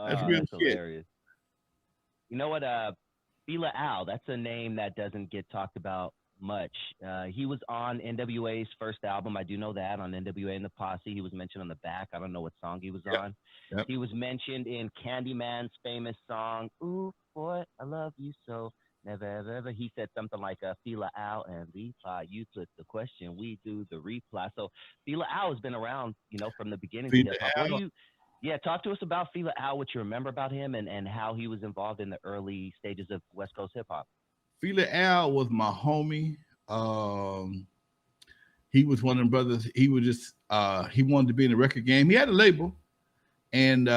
That's Oh, real that's shit. hilarious. You know what? FILA Al. That's a name that doesn't get talked about much. He was on N.W.A.'s first album. I do know that on N.W.A. and the Posse. He was mentioned on the back. I don't know what song he was Yep. on. Yep. He was mentioned in Candyman's famous song, "Ooh Boy, I Love You So." Never ever ever. He said something like "Fila Al and reply." You put the question, we do the reply. So Fila Al has been around, from the beginnings of Fila hip hop. What do Al. you? Yeah, talk to us about Fila Al. What you remember about him, and how he was involved in the early stages of West Coast hip hop. Fila Al was my homie. Um, he was one of them brothers. He was just he wanted to be in the record game. He had a label, and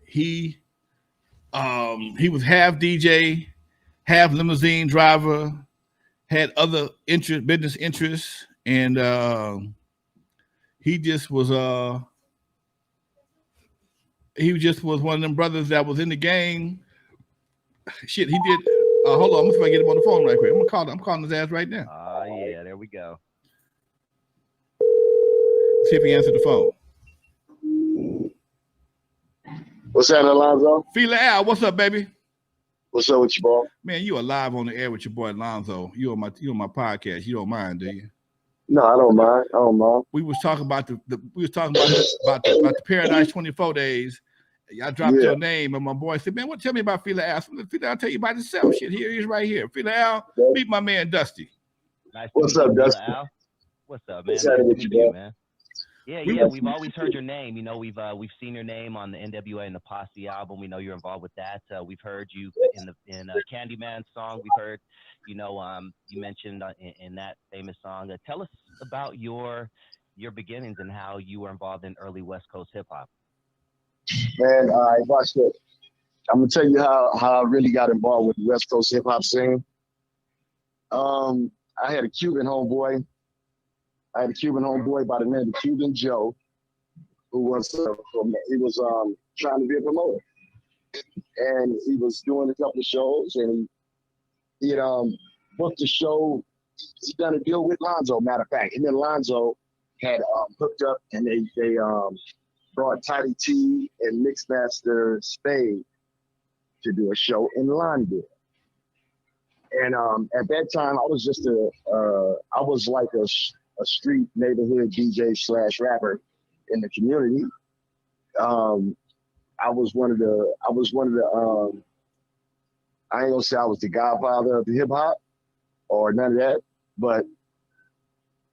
he was half DJ, half limousine driver, had other business interests, and he just was he just was one of them brothers that was in the game. Shit, he did. Hold on, I'm gonna see if I get him on the phone right quick. I'm calling his ass right now. Oh yeah, there we go. See if he answered the phone. What's that, Lonzo? Fila Al, what's up, baby? What's up with you, bro? Man, you are live on the air with your boy Lonzo. You on my podcast. You don't mind, do you? No, I don't mind. I don't mind. We was talking about the Paradise 24 days. I dropped your name, and my boy said, "Man, tell me about Fila Al?" Fila, I'll tell you about himself. Shit, here he is right here. Fila Al, meet my man Dusty. Nice What's to meet up, you, Dusty? Fila Al. What's up, man? What's Nice to with meet you, you, bro? man. Yeah, we've always heard your name. We've seen your name on the N.W.A. and the Posse album. We know you're involved with that. We've heard you in Candyman song. We've heard, you mentioned in that famous song. Tell us about your beginnings and how you were involved in early West Coast hip hop. Man, I watched it. I'm gonna tell you how I really got involved with the West Coast hip hop scene. I had a Cuban homeboy. by the name of Cuban Joe, who was trying to be a promoter, and he was doing a couple of shows, and he had booked a show. He done a deal with Lonzo, matter of fact, and then Lonzo had hooked up, and they brought Tidy T and Mixmaster Spade to do a show in London. And at that time, I was just I was like a street neighborhood DJ / rapper in the community. I was one of the I ain't gonna say I was the godfather of the hip hop or none of that, but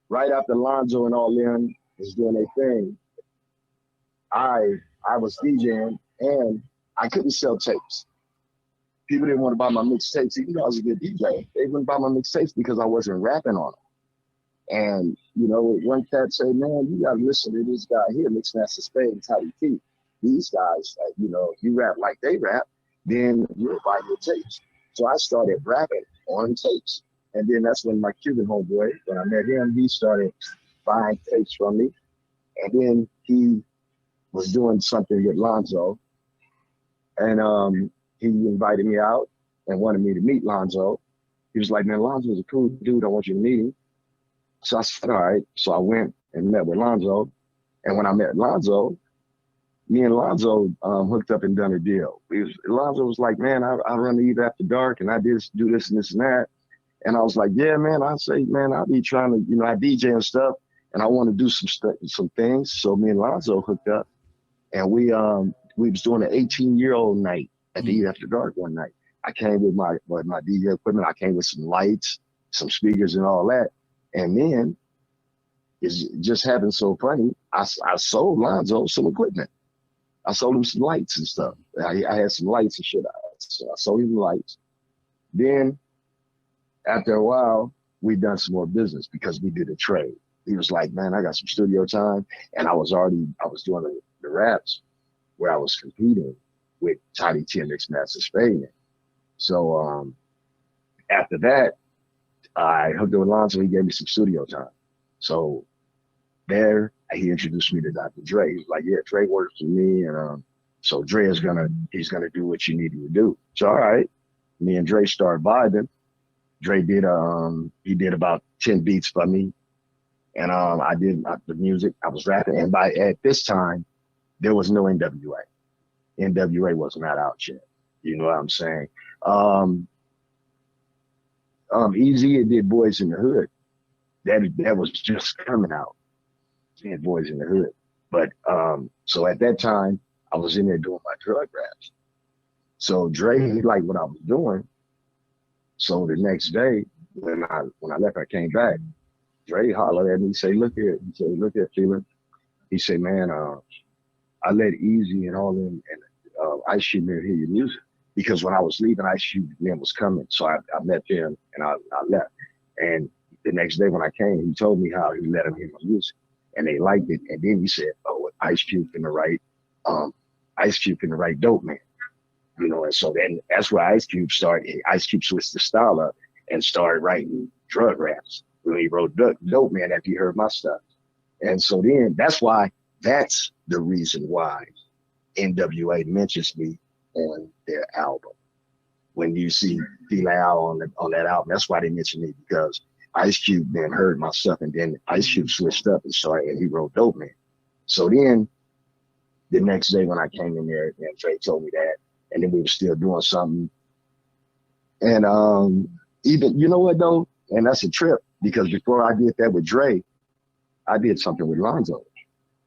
right after Lonzo and all them was doing their thing, I was DJing and I couldn't sell tapes. People didn't want to buy my mixtapes, even though I was a good DJ. They wouldn't buy my mixtapes because I wasn't rapping on them. And, one cat said, "Man, you gotta listen to this guy here, Mixmaster Spade and Tidy T. These guys, if you rap like they rap, then we'll buy your tapes." So I started rapping on tapes. And then that's when my Cuban homeboy, when I met him, he started buying tapes from me. And then he was doing something with Lonzo. And he invited me out and wanted me to meet Lonzo. He was like, "Man, Lonzo's a cool dude. I want you to meet him." So I said, "All right." So I went and met with Lonzo. And when I met Lonzo, me and Lonzo hooked up and done a deal. Lonzo was like, "Man, I run the Eve After Dark and I do this and this and that." And I was like, "Yeah, man." I say, "Man, I'll be trying to, I DJ and stuff and I want to do some things." So me and Lonzo hooked up and we was doing an 18-year-old night at the Eve After Dark one night. I came with my DJ equipment. I came with some lights, some speakers and all that. And then it just happened so funny. I sold Lonzo some equipment. I sold him some lights and stuff. I had some lights and shit. So I sold him lights. Then after a while, we done some more business because we did a trade. He was like, "Man, I got some studio time." And I was doing the raps where I was competing with Tidy T and Mixmaster Spade. So after that, I hooked up with Lonzo. He gave me some studio time. So there, he introduced me to Dr. Dre. He was like, "Yeah, Dre works for me, and so Dre is he's gonna do what you need him to do." So all right, me and Dre started vibing. Dre did he did about 10 beats for me, and I did the music. I was rapping, and at this time, there was no N.W.A. N.W.A. was not out yet. You know what I'm saying? Eazy E did Boys in the Hood. That was just coming out. Did Boys in the Hood. But so at that time, I was in there doing my drug raps. So Dre, he liked what I was doing. So the next day, when I left, I came back. Dre hollered at me, say, "Look here." He said, "Look here, FILA." He said, "Man, I let Eazy and all them and Ice Cube hear your music because when I was leaving, Ice Cube then was coming, so I met them and I left. And the next day when I came, he told me how he let them hear my music, and they liked it. And then he said, "Oh, Ice Cube finna write Dope Man." You know, and so then that's where Ice Cube started. Ice Cube switched the style up and started writing drug raps. When he wrote Dope Man after he heard my stuff. And so then that's the reason why N.W.A. mentions me on their album. When you see FILA on that album, that's why they mention me, because Ice Cube then heard my stuff, and then Ice Cube switched up and he wrote Dope Man. So then the next day when I came in there, and Dre told me that, and then we were still doing something. And even, you know what though? And that's a trip, because before I did that with Dre, I did something with Lonzo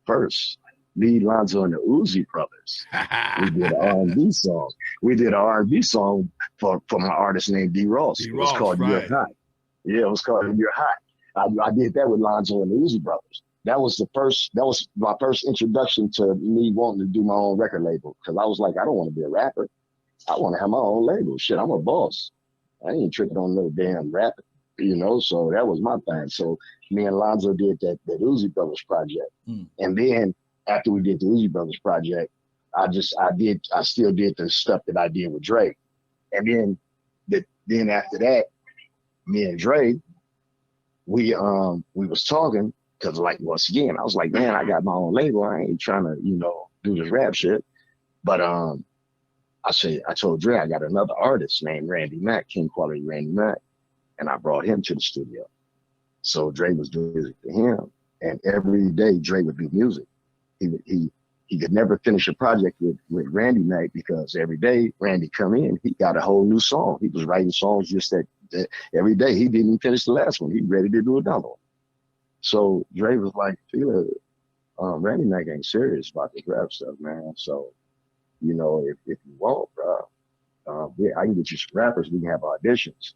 first. Me, Lonzo, and the Uzi brothers. We did an R&B song. We did an R&B song for my artist named D. Ross. It was called You're Hot. Yeah, it was called You're Hot. I did that with Lonzo and the Uzi brothers. That was my first introduction to me wanting to do my own record label. Because I was like, I don't want to be a rapper. I want to have my own label. Shit, I'm a boss. I ain't tripping on no damn rapper. You know, so that was my thing. So me and Lonzo did that Uzi Brothers project. And then after we did the Uzi Brothers project, I still did the stuff that I did with Dre. And then after that, me and Dre, we was talking, because like, once again, I was like, man, I got my own label. I ain't trying to, do this rap shit. But I told Dre I got another artist named Randy Mack, King Quality Randy Mack. And I brought him to the studio. So Dre was doing music for him. And every day Dre would do music. He could never finish a project with Randy Mack, because every day Randy come in, he got a whole new song. He was writing songs just that every day. He didn't finish the last one. He ready to do another one. So Dre was like, FILA, Randy Mack ain't serious about this rap stuff, man. So, if you want, bro, yeah, I can get you some rappers. We can have auditions.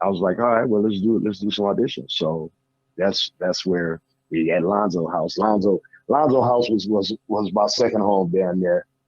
I was like, all right, well, let's do some auditions. So that's where we at Lonzo House. Lonzo House was my second home down there.